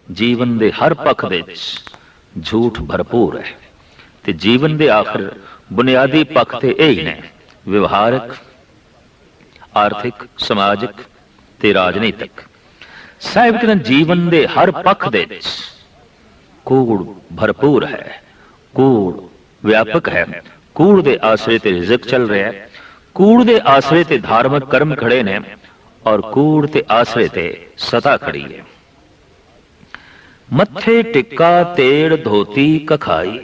जीवन दे हर पक्ष दे झूठ भरपूर है। ते जीवन दे आखिर बुनियादी पक्ष ते यही ने, व्यवहारिक, आर्थिक, समाजिक ते राजनीतिक। साहिब कहते जीवन दे हर पक्ष दे कूड़ भरपूर है, कूड़ व्यापक है। कूड़ दे आसरे ते रिज़्क चल रहा है, कूड़ दे आसरे ते धार्मिक कर्म खड़े ने और कूड़ ते आसरे ते सता खड़ी है। मत्थे टिक्का तेड़ धोती कखाई।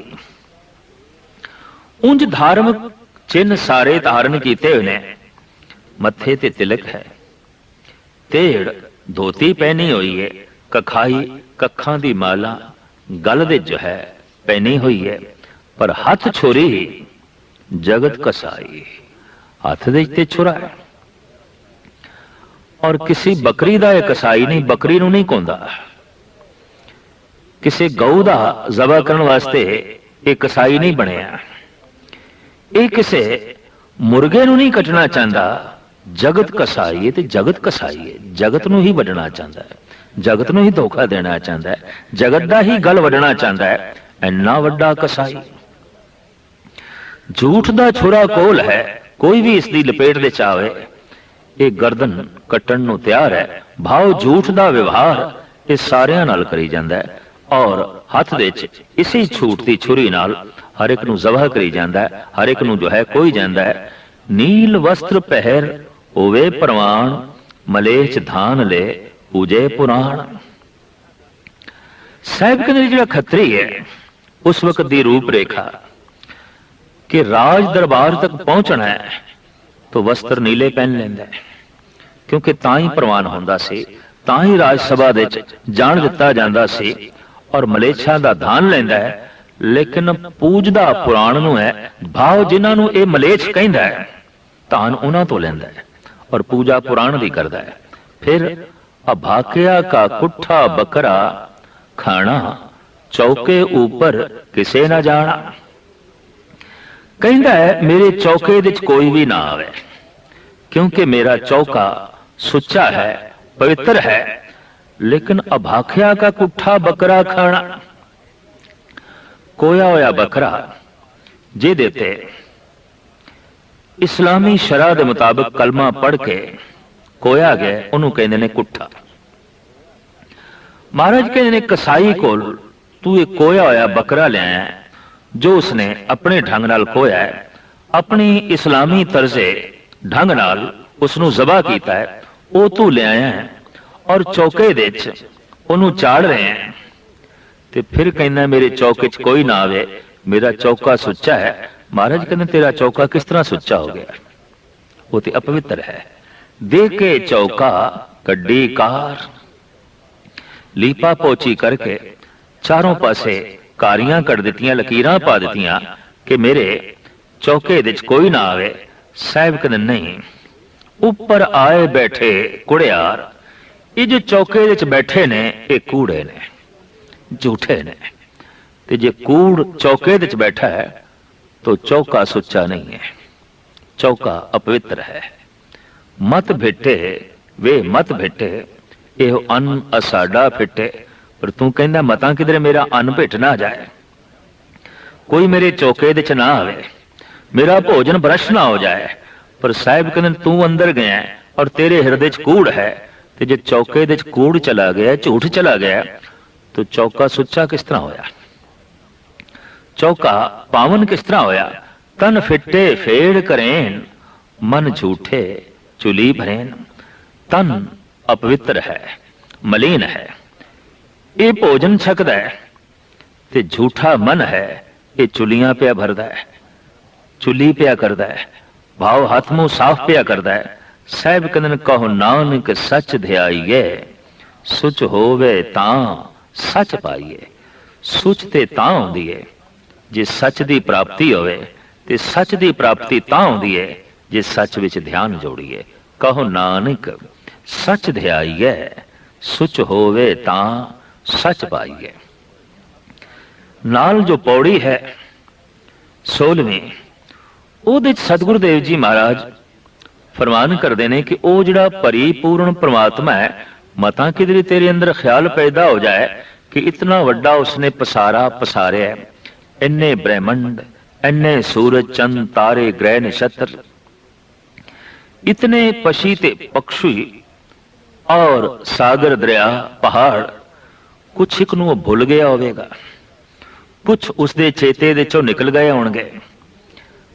उंज धार्मिक चिन्ह सारे धारण किए हुए ने। मत्थे ते तिलक है, तेड़ धोती पहनी हुई है, कखाई कखां दी माला गल दे जो है पहनी हुई है, पर हाथ छुरी जगत कसाई। हाथ दे ते छुरा है और किसी बकरी दा कसाई नहीं, बकरी नूं नहीं कोंदा। किसी गऊ दा ज़बह करने वास्ते एक कसाई नहीं बनया। ये किसी मुर्गे नूं नहीं कटना चाहता, जगत कसाई है ते जगत कसाई है, जगत नूं ही वडना चाहता है, जगत नूं ही धोखा देना चाहता है, जगत दा ही गल वडना चाहता है। इन्ना वड्डा कसाई। झूठ दा छुरा कोल है, कोई भी इसकी लपेट दे चावे ये गर्दन कट्टण नूं तैयार है। भाव झूठ दा व्यवहार ये सारियां नाल करी जांदा है और हथ दे च इसी झूठ दी छुरी नाल हर एक नूं ज़बह करी जांदा है, हर एक नूं जो है कोई जांदा है। नील वस्त्र पहर होवे परवान, मलेच धान ले पूजे पुराण। साहिब कहते जिहड़ा खत्री है उस वक्त दी रूपरेखा कि राज दरबार तक पहुंचना है तो वस्त्र नीले पहन लेंदा है, क्योंकि तां ही प्रवान होंदा सी, तां ही राज सभा दे जान दिता जांदा सी और मलेच्छा दा धान लेंदा है। लेकिन पूजदा पुराण नूं है। भाव जिन्हां नूं ये मलेच्छ कहंदा है धान उन्हां तो लेंदा है और पूजा पुराण दी करदा है। फिर अभाकिया का कुट्ठा बकरा खाना, चौके ऊपर किसे ना जाना। कहता है मेरे चौके विच कोई भी ना आवे, क्योंकि मेरा चौका सुच्चा है, पवित्र है। लेकिन अभाख्या का कुट्ठा बकरा खाना, कोया होया बकरा जे देते इस्लामी शरा दे मुताबिक कलमा पढ़ के कोया गया, उन्होंने कहते ने कुट्ठा। महाराज कहते ने कसाई कोल तू एक कोया होया बकरा ले आया, जो उसने अपने ढंग नाल खोया है, अपनी इस्लामी तर्जे ढंग नाल उसनू ज़बह कीता है, वो तू ले आया है और चौके दे ओनू चाड़ रहे हैं। ते फिर कहना मेरे चौके च कोई ना आवे, मेरा चौका सुच्चा है। महाराज कहते तेरा चौका किस तरह सुच्चा हो गया? वो तो अपवित्र है। दे के चौका कड्डी कार, लीपा पोची करके चारों पासे कारियां कट दित्तियां, लकीरां पा दित्तियां कि मेरे चौके दे कोई ना आवे। साहिब कहते नहीं, ऊपर आए बैठे कुड़ियार, ये जो चौके दे बैठे ने ये कूड़े ने, झूठे ने। ते जे कूड़ चौके दे बैठा है तो चौका सुच्चा नहीं है, चौका अपवित्र है। मत भेटे वे मत भेटे, एहो अन्न असाडा फिटे। पर तू कहना मता किधरे मेरा अन्न भेट ना जाए, कोई मेरे चौके दे ना आवे, मेरा भोजन भ्रष्ट ना हो जाए। पर साहिब कहते तू अंदर गया और तेरे हृदय च कूड़ है, ते जे चौके दे कूड़ चला गया, झूठ चला गया, तो चौका सुच्चा किस तरह होया? चौका पावन किस तरह होया? तन फिटे फेड़ करेन, मन झूठे चुली भरेन। तन अपवित्र है, मलिन है, ये भोजन छकदा है, ते झूठा मन है, ये चुलियां पिया भरदा है, चुली पिया करदा है, भाव हाथ मुंह साफ पिया करदा है। साहिब कहंदे कहो नानक सच ध्याईए, सुच होवे तां सच पाईए। सुच ते तां होंदी है जे सच दी प्राप्ति होवे, ते सच दी प्राप्ति तां होंदी है जे सच विच ध्यान जोड़िए। कहो नानक सच ध्याईए, सुच होवे तां सच पाईए। नाल जो पौड़ी है 16वीं, ਉਹਦੇ सतगुरु देव जी महाराज फरमान करते हैं कि वह जिहड़ा परिपूर्ण परमात्मा है, मता किधरे तेरे अंदर ख्याल पैदा हो जाए कि इतना वड्डा उसने पसारा पसारिया, इन्ने ब्रह्मंड, इन्ने सूरज चंद तारे ग्रह नक्षत्र, इतने पशी ते पक्षी और सागर दरिया पहाड़, कुछ एक नूं भुल गया होवेगा, कुछ उसके चेते दे चों निकल गए होणगे।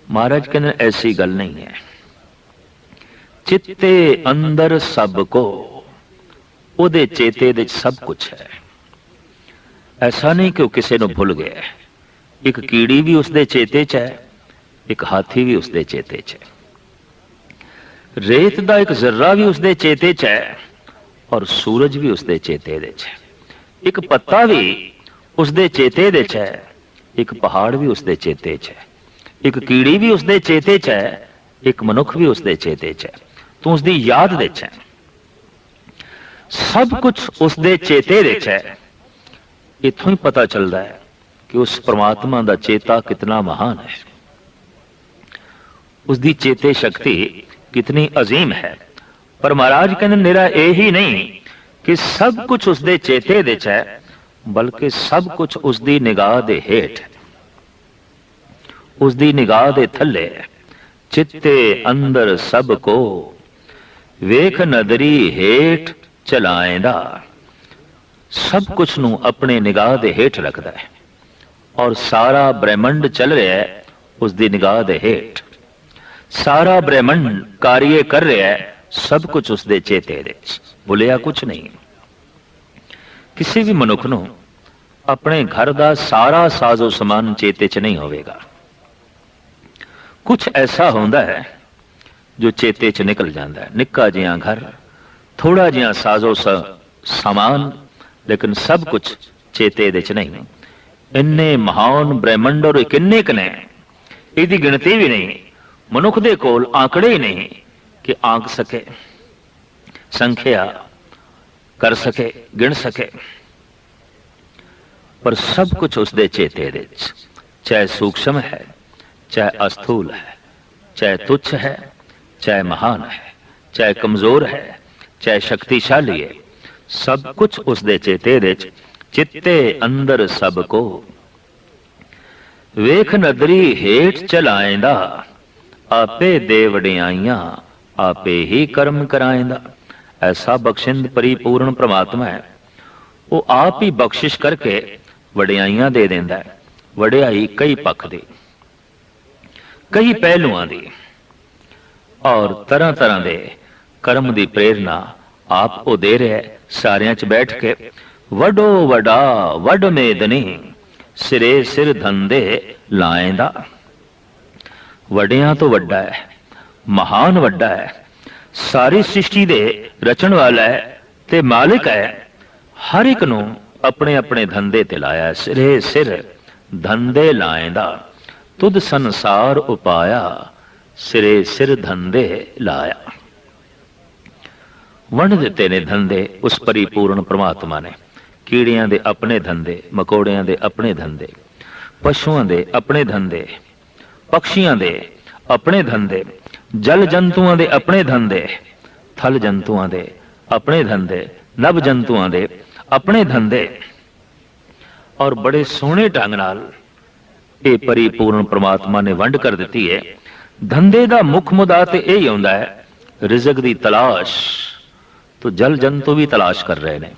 महाराज कहते ऐसी गल नहीं है। चित्ते अंदर सब को, उहदे चेते दे सब कुछ है। ऐसा नहीं कि वह किसी नूं भुल गया। एक कीड़ी भी उसके चेते च है, एक हाथी भी उसके चेते च है, रेत का एक जर्रा भी उसके चेते च है और सूरज भी उसके चेते दे च है, एक पत्ता भी उसके चेते दे च है, एक पहाड़ भी उसके चेते च है, एक कीड़ी भी उसके चेते च है, एक मनुख भी उसके चेते च है, तो उसकी याद दे च है, सब कुछ उसके चेते दे च है। इथों ही पता चलता है कि उस परमात्मा का चेता कितना महान है, उसकी चेते शक्ति कितनी अजीम है। पर महाराज कहते मेरा यही नहीं कि सब कुछ उसके चेते दे च है, बल्कि सब कुछ उसकी निगाह दे हेठ, उसकी निगाह दे थले। चित्ते अंदर सब को वेख नदरी हेठ चलाएंदा, सब कुछ नू अपने निगाह दे हेठ रखता है और सारा ब्रह्मंड चल रहा है उसकी निगाह दे हेठ। सारा ब्रह्मंड कार्य कर रहा है, सब कुछ उसके चेते दे, भुलिया कुछ नहीं। किसी भी मनुख नू अपने घर का सारा साजो समान चेते च नहीं होवेगा। कुछ ऐसा होता है जो चेते च निकल जाता है, निक्का जिहा घर, थोड़ा जिहा साजो सामान, लेकिन सब कुछ चेते दे च नहीं। इन्ने महान ब्रह्मंड और किन्ने क ने, इसकी गिनती भी नहीं, मनुख दे कोल आंकड़े ही नहीं कि आंक सके, संख्या कर सके, गिन सके। पर सब कुछ उसके चेते दे, चाहे सूक्ष्म है, चाहे अस्थूल है, चाहे तुच्छ है, चाहे महान है, चाहे कमजोर है, चाहे शक्तिशाली है, सब कुछ उसके चेते दे। चित्ते अंदर सब को वेख नदरी हेठ चलाएंदा, आपे दे वडियाइयां आपे ही कर्म कराएंदा। ऐसा बख्शिंद परिपूर्ण परमात्मा है, वो आप ही बख्शिश करके वडियाइयां दे देंदा है। वडियाई कई पक्ष दी, कई पहलुआं दी और तरह तरह दे कर्म दी प्रेरणा आप वो दे रहे है। सारियां च बैठ के वडो वडा वड मेदनी सिरे सिर धंधे लाएंदा। वडियां तो वड्डा है, महान वड्डा है, सारी सृष्टि दे रचन वाला है ते मालिक है। हर एक नू अपने अपने धंधे ते लाया, सिरे सिर धंधे लाएंदा। तुद संसार उपाया सिरे सिर धंधे लाया। वंड दिते ने धंधे उस परिपूर्ण परमात्मा ने। कीड़ियां दे अपने धंधे, मकोड़ियां दे अपने धंधे, पशुओं दे अपने धंधे, पक्षियां दे अपने धंधे, जल जंतुओं दे अपने धंधे, थल जंतुओं दे अपने धंधे, नभ जंतुओं दे अपने धंधे। और बड़े सोहने ढंग नाल ये परिपूर्ण परमात्मा ने वंड कर दी है। धंधे का मुख मुद्दा तो यही होंदा है रिज़्क दी तलाश। तो जल जंतु भी तलाश कर रहे हैं,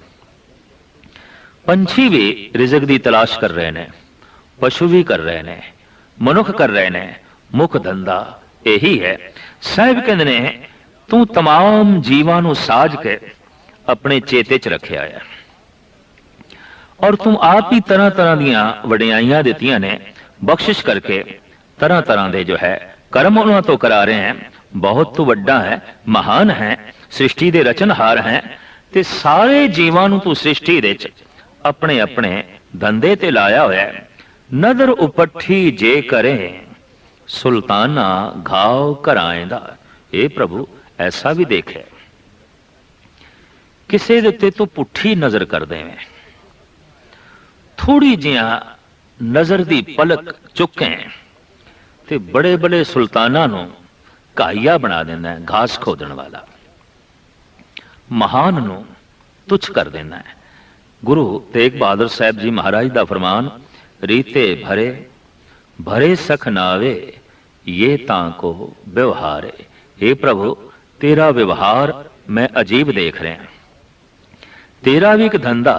पंछी भी रिज़्क दी तलाश कर रहे हैं, पशु भी कर रहे हैं, मनुख कर रहे हैं। मुख धंधा यही है। साहिब कहते ने तू तमाम जीवां नू साज के अपने चेते च रखिया है और तू आप ही तरह तरह दियां वडियाइयां दित्तियां ने, बख्शिश करके तरह तरह दे जो है कर्म उन्हां तो करा रहे हैं। बहुत तो वड्डा है, महान है, सृष्टि दे रचनहार हैं ते सारे जीवां नू तू सृष्टि दे च अपने अपने धंधे ते लाया होया है। नदर उपट्ठी जे करे सुल्ताना घाव कराएंदा। हे प्रभु ऐसा भी देखे किसी दे उत्ते तो पुट्ठी नजर कर देवें, थोड़ी जिहा नजर दी पलक चुकें ते बड़े बड़े सुल्ताना नू घाइया बना देना है, घास खोदन वाला। महान नू तुच्छ कर देना है। गुरु तेग बहादुर साहब जी महाराज का फरमान, रीते भरे भरे सख नावे ये तां को व्यवहार। हे प्रभु, तेरा व्यवहार मैं अजीब देख रहा। तेरा भी एक धंधा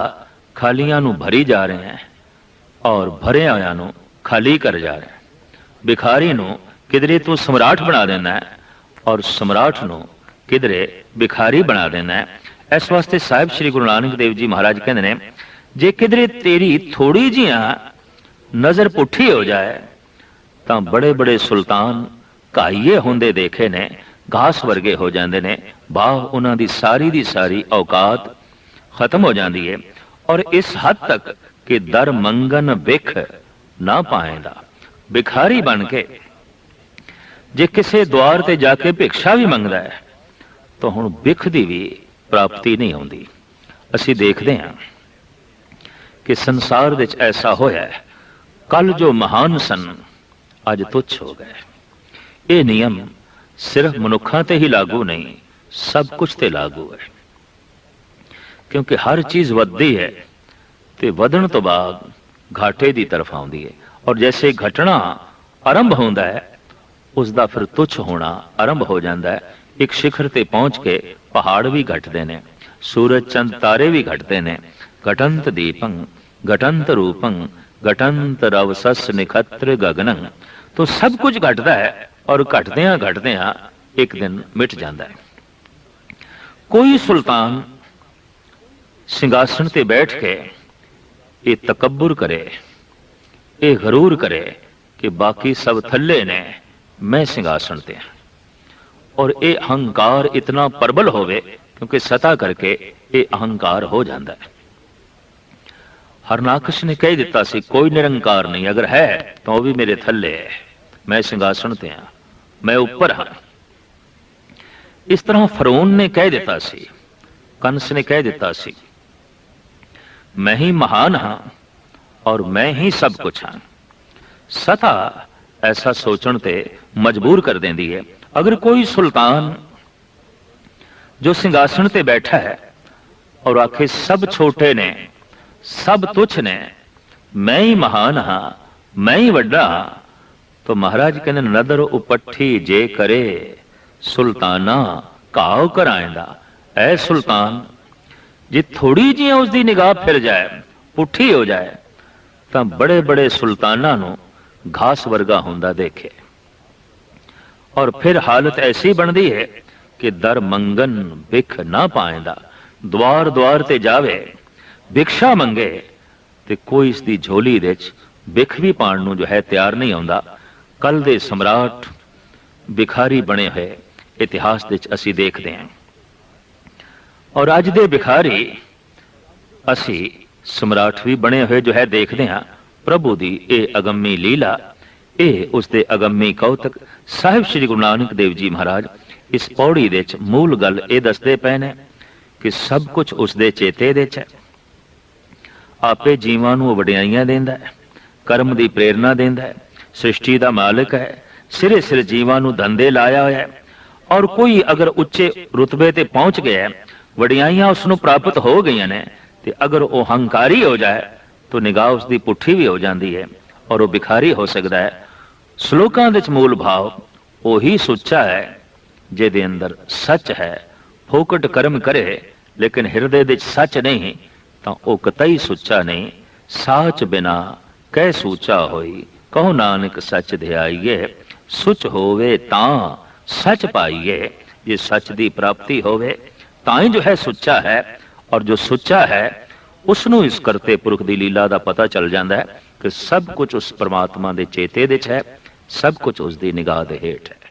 खालियां नूं भरी जा रहे हैं और भरे आयां नूं खाली कर जा रहे हैं। भिखारी नूं किधरे तू सम्राट बना देना है और सम्राट नूं किधरे भिखारी बना देना है। इस वास्ते साहिब श्री गुरु नानक देव जी महाराज कहते ने, जे किधरे तेरी थोड़ी जिहा नजर पुठी हो जाए तो बड़े बड़े सुल्तान घाईए होंदे देखे ने, घास वर्गे हो जाते ने, बाह उन्हां दी सारी औकात खत्म हो जाती है। और इस हद तक कि दर मंगन भिख ना पाएंदा। भिखारी बन के जे किसी द्वार ते जाके भिक्षा भी मंगदा है तो हुण भिख दी भी प्राप्ति नहीं आउंदी। असीं देखते हैं कि संसार विच ऐसा होया है, कल जो महान सन अज तुच्छ हो गए। ये नियम सिर्फ मनुखां ते ही लागू नहीं, सब कुछ ते लागू है। क्योंकि हर चीज वधदी है ते वधण तो बाद घाटे की तरफ आउंदी है। और जैसे घटना आरंभ होंदा है उसका फिर तुच्छ होना आरंभ हो जाता है। एक शिखर ते पहुंच के पहाड़ भी घटते ने, सूरज चंद तारे भी घटते ने। घटंत दीपं घटंत रूपं घटंत रवसस निखत्र गगनं। तो सब कुछ घटता है और घटद्या घटद्या एक दिन मिट जाता है। कोई सुल्तान सिंहासन ते बैठ के ये तकब्बुर करे, ये गरूर करे कि बाकी सब थल्ले ने, मैं सिंहासन ते। और ये अहंकार इतना प्रबल होवे क्योंकि सता करके ये अहंकार हो जाता है। हरनाकश ने कह दिता सी, कोई निरंकार नहीं, अगर है तो वह भी मेरे थल्ले है, मैं सिंहासन ते हाँ, मैं ऊपर हाँ। इस तरह फरौन ने कह दिता सी, कंस ने कह दिता सी, मैं ही महान हाँ और मैं ही सब कुछ हाँ। सता ऐसा सोचण ते मजबूर कर देंदी है। अगर कोई सुल्तान जो सिंहासन ते बैठा है और आखे सब छोटे ने, सब तुच्छ ने, मैं ही महान हाँ, मैं ही वड्डा हाँ, तो महाराज कहने नदर उपट्ठी जे करे सुल्ताना घाव कराएंदा। ऐ सुल्तान, जे थोड़ी जी उसकी निगाह फिर जाए, पुठी हो जाए, तो बड़े बड़े सुल्ताना नूं घास वर्गा होंदा देखे। और फिर हालत ऐसी बनती है कि दर मंगन भिख ना पाएंदा। द्वार द्वार ते जावे, भिक्षा मंगे ते कोई इसकी झोली दे भिख भी पाण नूं जो है तैयार नहीं आउंदा। कल दे सम्राट भिखारी बने हुए इतिहास दे असीं देखते हैं और अज दे भिखारी असी सम्राट भी बने हुए जो है देखते हैं। प्रभु दी ये अगम्मी लीला, ये उसके अगम्मी कौतक साहिब श्री गुरु नानक देव जी महाराज इस पौड़ी दे मूल गल ये दसदे पे ने कि सब कुछ उसके चेते दे है। आपे जीवां नूं वडियाइयां देंदा है, कर्म की प्रेरणा देंदा है, सृष्टि का मालिक है, सिरे सिर जीवां नूं धंधे लाया होया है। और कोई अगर उच्चे रुतबे ते पहुंच गया, वडियाइयां उसनूं प्राप्त हो गई ने, ते अगर वो हंकारी हो जाए तो निगाह उसकी पुठी भी हो जाती है और वो भिखारी हो सकता है। श्लोकां दे मूल भाव वही सुच्चा है जिहदे अंदर सच है। फोकट कर्म करे लेकिन हृदय दे सच नहीं तो वह कतई सुच्चा नहीं। साच बिना कै सूचा होई, कहो नानक सच ध्याइए। सुच होवे तां सच पाइए। ये सच की प्राप्ति होवे तां जो है सुच्चा है। और जो सुच्चा है उसनों इस करते पुरख की लीला का पता चल जाता है कि सब कुछ उस परमात्मा के चेते दे है, सब कुछ उसकी निगाह दे हेठ है।